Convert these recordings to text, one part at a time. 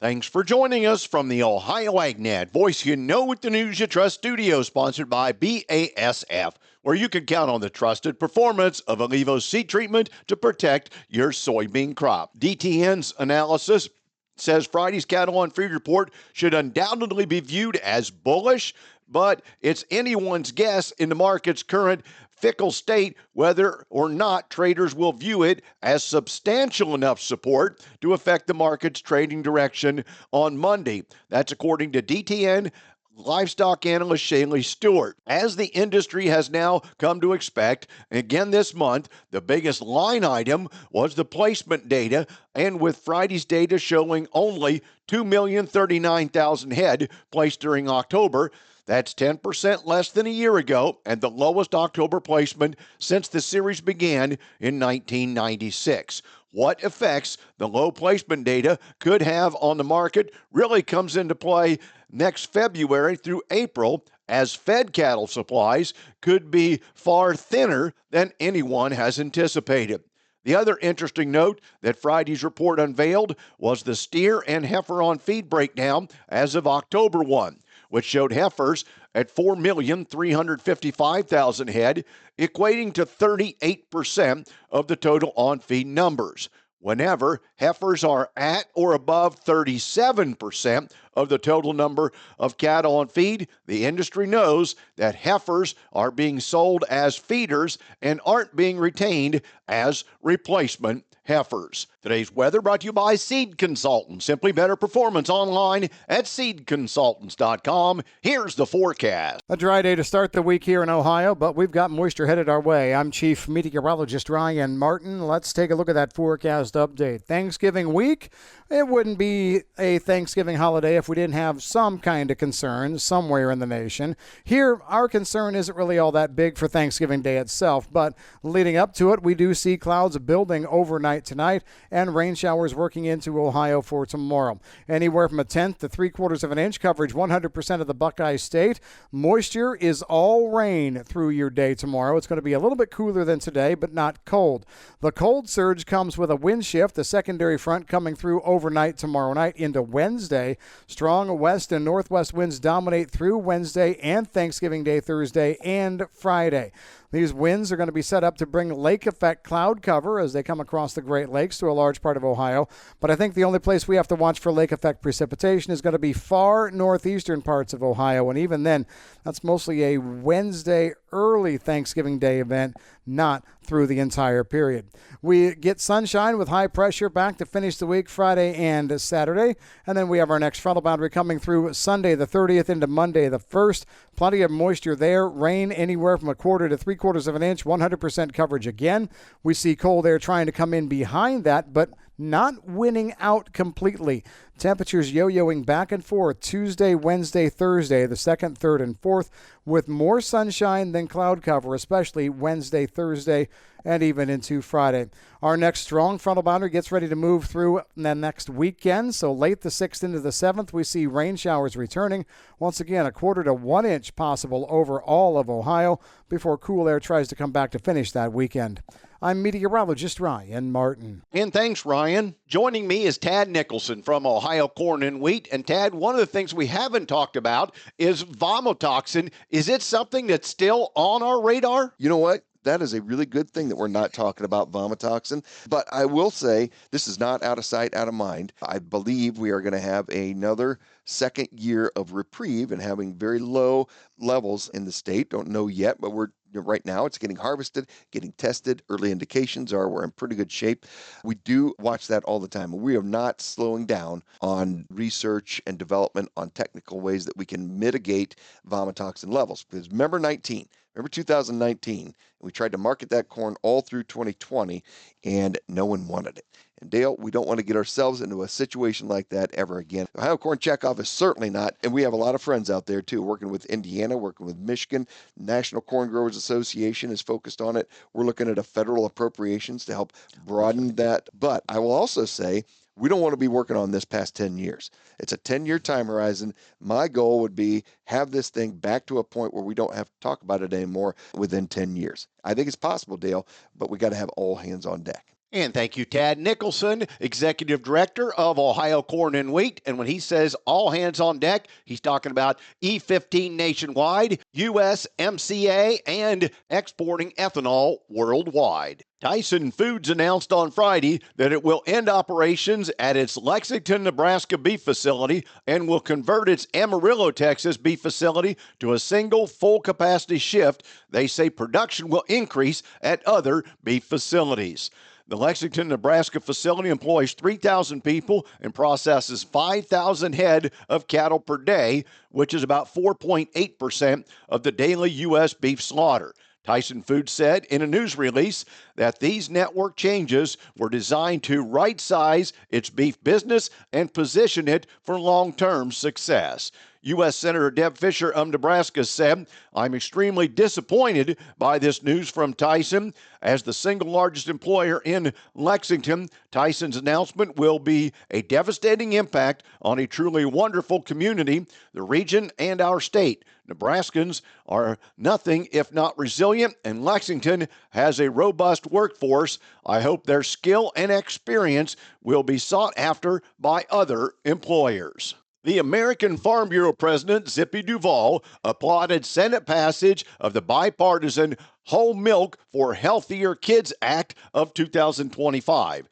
Thanks for joining us from the Ohio AgNet, voice you know with the news you trust studio, sponsored by BASF, where you can count on the trusted performance of Alevos seed treatment to protect your soybean crop. DTN's analysis says Friday's cattle on feed report should undoubtedly be viewed as bullish, but it's anyone's guess in the market's current fickle state whether or not traders will view it as substantial enough support to affect the market's trading direction on Monday. That's according to DTN livestock analyst Shaylee Stewart. As the industry has now come to expect, again this month, the biggest line item was the placement data, and with Friday's data showing only 2,039,000 head placed during October, that's 10% less than a year ago and the lowest October placement since the series began in 1996. What effects the low placement data could have on the market really comes into play next February through April, as fed cattle supplies could be far thinner than anyone has anticipated. The other interesting note that Friday's report unveiled was the steer and heifer on feed breakdown as of October 1, which showed heifers at 4,355,000 head, equating to 38% of the total on-feed numbers. Whenever heifers are at or above 37% of the total number of cattle on feed, the industry knows that heifers are being sold as feeders and aren't being retained as replacement heifers. Today's weather brought to you by Seed Consultants. Simply better performance online at seedconsultants.com. Here's the forecast. A dry day to start the week here in Ohio, but we've got moisture headed our way. I'm Chief Meteorologist Ryan Martin. Let's take a look at that forecast update. Thanksgiving week, it wouldn't be a Thanksgiving holiday if we didn't have some kind of concern somewhere in the nation. Here, our concern isn't really all that big for Thanksgiving Day itself, but leading up to it, we do see clouds building overnight tonight and rain showers working into Ohio for tomorrow. Anywhere from a tenth to 3/4 of an inch, coverage 100% of the Buckeye State. Moisture is all rain through your day tomorrow. It's going to be a little bit cooler than today, but not cold. The cold surge comes with a wind shift, the secondary front coming through overnight tomorrow night into Wednesday. Strong west and northwest winds dominate through Wednesday and Thanksgiving Day, Thursday, and Friday. These winds are going to be set up to bring lake effect cloud cover as they come across the Great Lakes to a large part of Ohio. But I think the only place we have to watch for lake effect precipitation is going to be far northeastern parts of Ohio. And even then, that's mostly a Wednesday early Thanksgiving Day event, not through the entire period. We get sunshine with high pressure back to finish the week Friday and Saturday. And then we have our next frontal boundary coming through Sunday the 30th into Monday the 1st. Plenty of moisture there. Rain anywhere from 1/4 to 3/4 of an inch. 100% coverage again. We see cold air trying to come in behind that, but not winning out completely. Temperatures yo-yoing back and forth Tuesday, Wednesday, Thursday, the 2nd, 3rd, and 4th, with more sunshine than cloud cover, especially Wednesday, Thursday, and even into Friday. Our next strong frontal boundary gets ready to move through the next weekend, so late the 6th into the 7th, we see rain showers returning. Once again, 1/4 to 1 inch possible over all of Ohio before cool air tries to come back to finish that weekend. I'm meteorologist Ryan Martin. And thanks, Ryan. Joining me is Tad Nicholson from Ohio Corn and Wheat. And Tad, one of the things we haven't talked about is vomotoxin. Is it something that's still on our radar? You know what? That is a really good thing that we're not talking about vomotoxin. But I will say this is not out of sight, out of mind. I believe we are going to have another second year of reprieve and having very low levels in the state. Don't know yet, but right now it's getting harvested, getting tested. Early indications are we're in pretty good shape. We do watch that all the time. We are not slowing down on research and development on technical ways that we can mitigate vomotoxin levels. Because remember 2019, we tried to market that corn all through 2020 and no one wanted it. And Dale, we don't want to get ourselves into a situation like that ever again. Ohio Corn Checkoff is certainly not, and we have a lot of friends out there too, working with Indiana, working with Michigan. National Corn Growers Association is focused on it. We're looking at a federal appropriations to help broaden that. But I will also say, we don't want to be working on this past 10 years. It's a 10-year time horizon. My goal would be have this thing back to a point where we don't have to talk about it anymore within 10 years. I think it's possible, Dale, but we got to have all hands on deck. And thank you, Tad Nicholson, Executive Director of Ohio Corn and Wheat. And when he says all hands on deck, he's talking about E15 nationwide, USMCA, and exporting ethanol worldwide. Tyson Foods announced on Friday that it will end operations at its Lexington, Nebraska beef facility and will convert its Amarillo, Texas beef facility to a single full-capacity shift. They say production will increase at other beef facilities. The Lexington, Nebraska facility employs 3,000 people and processes 5,000 head of cattle per day, which is about 4.8% of the daily U.S. beef slaughter. Tyson Foods said in a news release that these network changes were designed to right-size its beef business and position it for long-term success. U.S. Senator Deb Fischer of Nebraska said, "I'm extremely disappointed by this news from Tyson. As the single largest employer in Lexington, Tyson's announcement will be a devastating impact on a truly wonderful community, the region, and our state. Nebraskans are nothing if not resilient, and Lexington has a robust workforce. I hope their skill and experience will be sought after by other employers." The American Farm Bureau President, Zippy Duvall, applauded Senate passage of the bipartisan Whole Milk for Healthier Kids Act of 2025.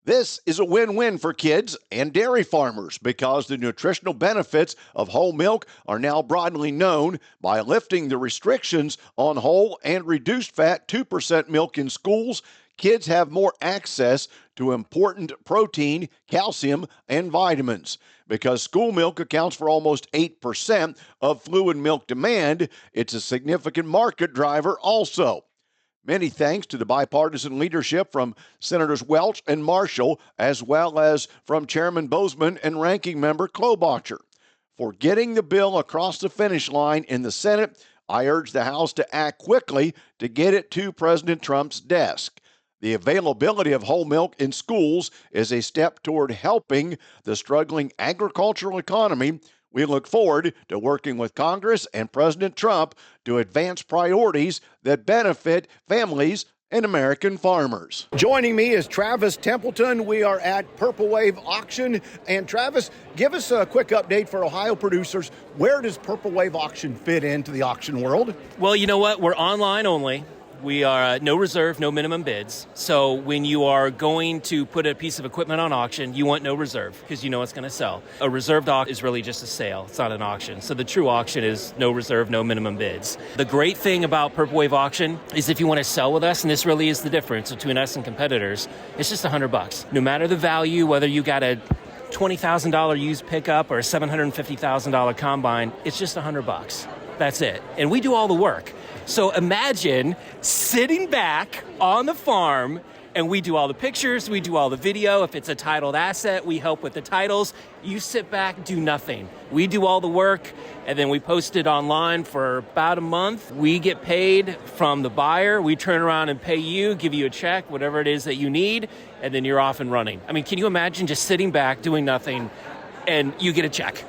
This is a win-win for kids and dairy farmers because the nutritional benefits of whole milk are now broadly known. By lifting the restrictions on whole and reduced fat 2% milk in schools, kids have more access to important protein, calcium, and vitamins. Because school milk accounts for almost 8% of fluid milk demand, it's a significant market driver also. Many thanks to the bipartisan leadership from Senators Welch and Marshall, as well as from Chairman Bozeman and Ranking Member Klobuchar. For getting the bill across the finish line in the Senate, I urge the House to act quickly to get it to President Trump's desk. The availability of whole milk in schools is a step toward helping the struggling agricultural economy. We look forward to working with Congress and President Trump to advance priorities that benefit families and American farmers. Joining me is Travis Templeton. We are at Purple Wave Auction. And Travis, give us a quick update for Ohio producers. Where does Purple Wave Auction fit into the auction world? Well, you know what? We're online only. We are no reserve, no minimum bids. So when you are going to put a piece of equipment on auction, you want no reserve because you know it's going to sell. A reserved auction is really just a sale. It's not an auction. So the true auction is no reserve, no minimum bids. The great thing about Purple Wave Auction is if you want to sell with us, and this really is the difference between us and competitors, it's just $100. No matter the value, whether you got a $20,000 used pickup or a $750,000 combine, it's just $100. That's it. And we do all the work. So imagine sitting back on the farm and we do all the pictures, we do all the video. If it's a titled asset, we help with the titles. You sit back, do nothing. We do all the work and then we post it online for about a month. We get paid from the buyer. We turn around and pay you, give you a check, whatever it is that you need, and then you're off and running. I mean, can you imagine just sitting back, doing nothing, and you get a check?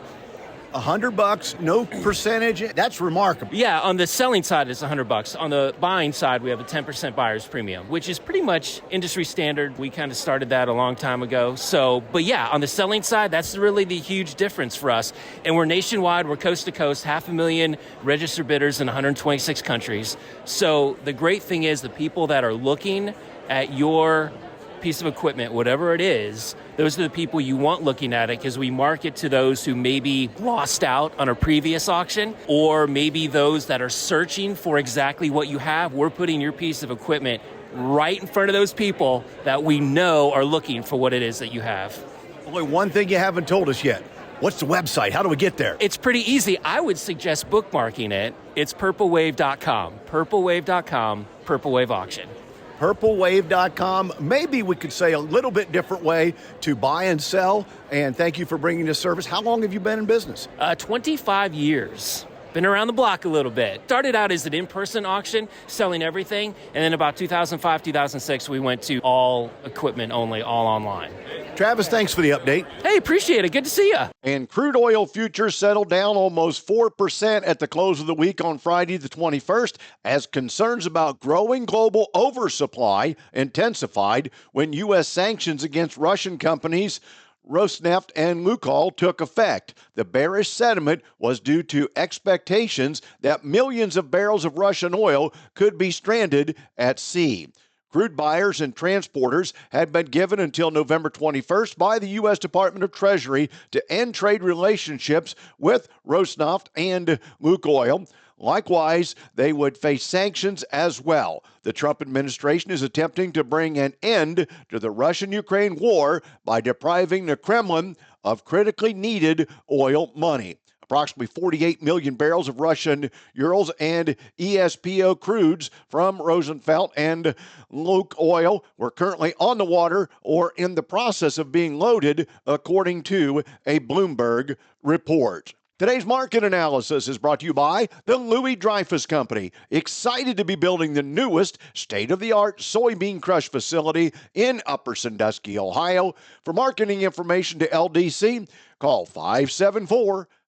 $100, no percentage. That's remarkable. Yeah, on the selling side, it's $100. On the buying side, we have a 10% buyer's premium, which is pretty much industry standard. We kind of started that a long time ago. So, but yeah, on the selling side, that's really the huge difference for us. And we're nationwide. We're coast to coast, 500,000 registered bidders in 126 countries. So the great thing is the people that are looking at your piece of equipment, whatever it is, those are the people you want looking at it because we market to those who maybe lost out on a previous auction or maybe those that are searching for exactly what you have. We're putting your piece of equipment right in front of those people that we know are looking for what it is that you have. Only one thing you haven't told us yet. What's the website? How do we get there? It's pretty easy. I would suggest bookmarking it. It's purplewave.com. Purplewave.com, Purple Wave Auction. purplewave.com. Maybe we could say a little bit different way to buy and sell. And thank you for bringing this service. How long have you been in business? 25 years. been around the block a little bit. Started out as an in-person auction, selling everything, and then about 2005, 2006, we went to all equipment only, all online. Travis, thanks for the update. Hey, appreciate it. Good to see you. And crude oil futures settled down almost 4% at the close of the week on Friday the 21st as concerns about growing global oversupply intensified when U.S. sanctions against Russian companies Rosneft and Lukoil took effect. The bearish sentiment was due to expectations that millions of barrels of Russian oil could be stranded at sea. Crude buyers and transporters had been given until November 21st by the U.S. Department of Treasury to end trade relationships with Rosneft and Lukoil. Likewise, they would face sanctions as well. The Trump administration is attempting to bring an end to the Russian-Ukraine war by depriving the Kremlin of critically needed oil money. Approximately 48 million barrels of Russian Urals and ESPO crudes from Rosenfeld and Lukoil were currently on the water or in the process of being loaded, according to a Bloomberg report. Today's market analysis is brought to you by the Louis Dreyfus Company, excited to be building the newest state-of-the-art soybean crush facility in Upper Sandusky, Ohio. For marketing information to LDC, call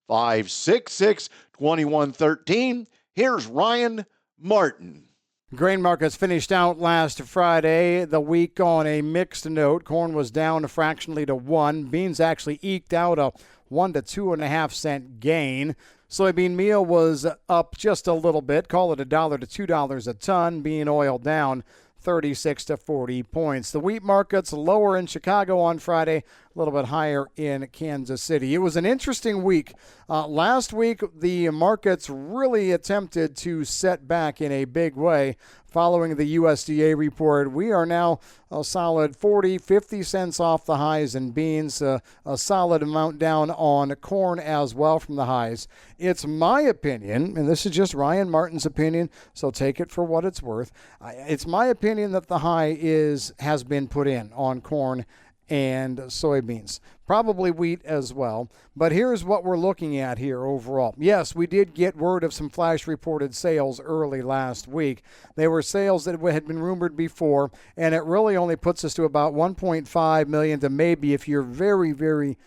574-566-2113. Here's Ryan Martin. Grain markets finished out last Friday, the week on a mixed note. Corn was down fractionally to 1. Beans actually eked out a 1 to 2.5 cent gain. Soybean meal was up just a little bit, call it $1 to $2 a ton. Bean oil down 36 to 40 points. The wheat markets lower in Chicago on Friday, a little bit higher in Kansas City. It was an interesting week. Last week, the markets really attempted to set back in a big way following the USDA report. We are now a solid 40, 50 cents off the highs in beans, a solid amount down on corn as well from the highs. It's my opinion, and this is just Ryan Martin's opinion, so take it for what it's worth. It's my opinion that the high has been put in on corn and soybeans, probably wheat as well. But here's what we're looking at here overall. Yes, we did get word of some flash reported sales early last week. They were sales that had been rumored before, and it really only puts us to about 1.5 million to maybe, if you're very, very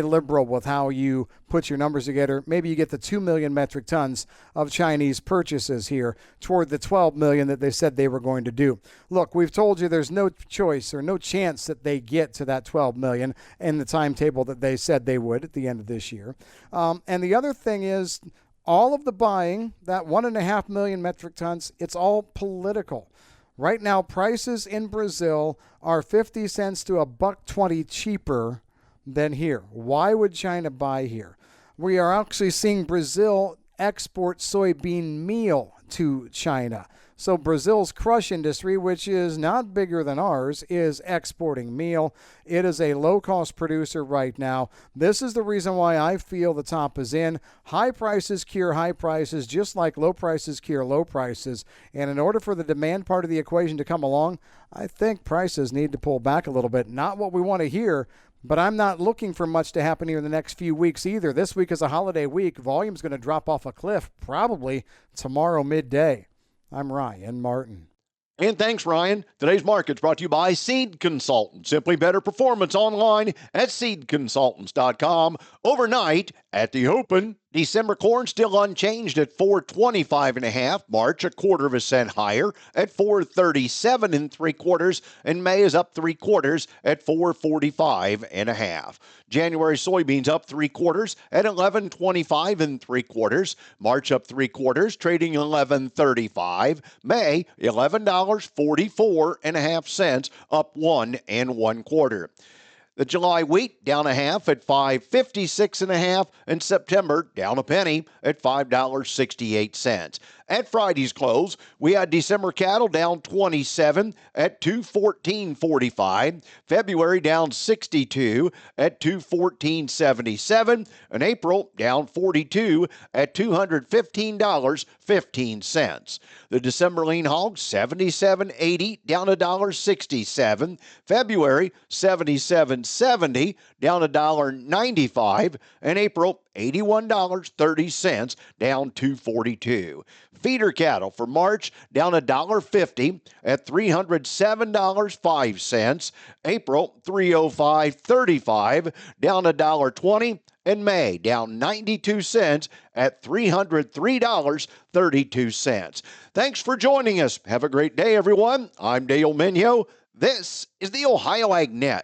liberal with how you put your numbers together, maybe you get the 2 million metric tons of Chinese purchases here toward the 12 million that they said they were going to do. Look, we've told you there's no choice or no chance that they get to that 12 million in the timetable that they said they would at the end of this year. And the other thing is all of the buying, that 1.5 million metric tons, it's all political. Right now, prices in Brazil are 50 cents to $1.20 cheaper than here. Why would China buy here? We are actually seeing Brazil export soybean meal to China. So Brazil's crush industry, which is not bigger than ours, is exporting meal. It is a low-cost producer right now. This is the reason why I feel the top is in. High prices cure high prices, just like low prices cure low prices. And in order for the demand part of the equation to come along, I think prices need to pull back a little bit. Not what we want to hear, but I'm not looking for much to happen here in the next few weeks either. This week is a holiday week. Volume's going to drop off a cliff probably tomorrow midday. I'm Ryan Martin. And thanks, Ryan. Today's market's brought to you by Seed Consultants. Simply better performance online at seedconsultants.com. Overnight at the open, December corn still unchanged at $4.25.5. March a 1/4 cent higher at $4.37 3/4, and May is up 3/4 at $4.45.5. January soybeans up 3/4 at $11.25 3/4. March up 3/4, trading $11.35. May $11.44.5, up 1 1/4. The July wheat down a half at $5.56.5, and September down a penny at $5.68. At Friday's close, we had December cattle down 27 at $214.45, February down 62 at $214.77, and April down 42 at $215.15. The December lean hog 77.80, down $1.67, February 77.60, $81.70, down $1.95. And April, $81.30, down $2.42. Feeder cattle for March down $1.50 at $307.05. April, $305.35, down $1.20. And May down 92 cents at $303.32. Thanks for joining us. Have a great day, everyone. I'm Dale Minyo. This is the Ohio AgNet.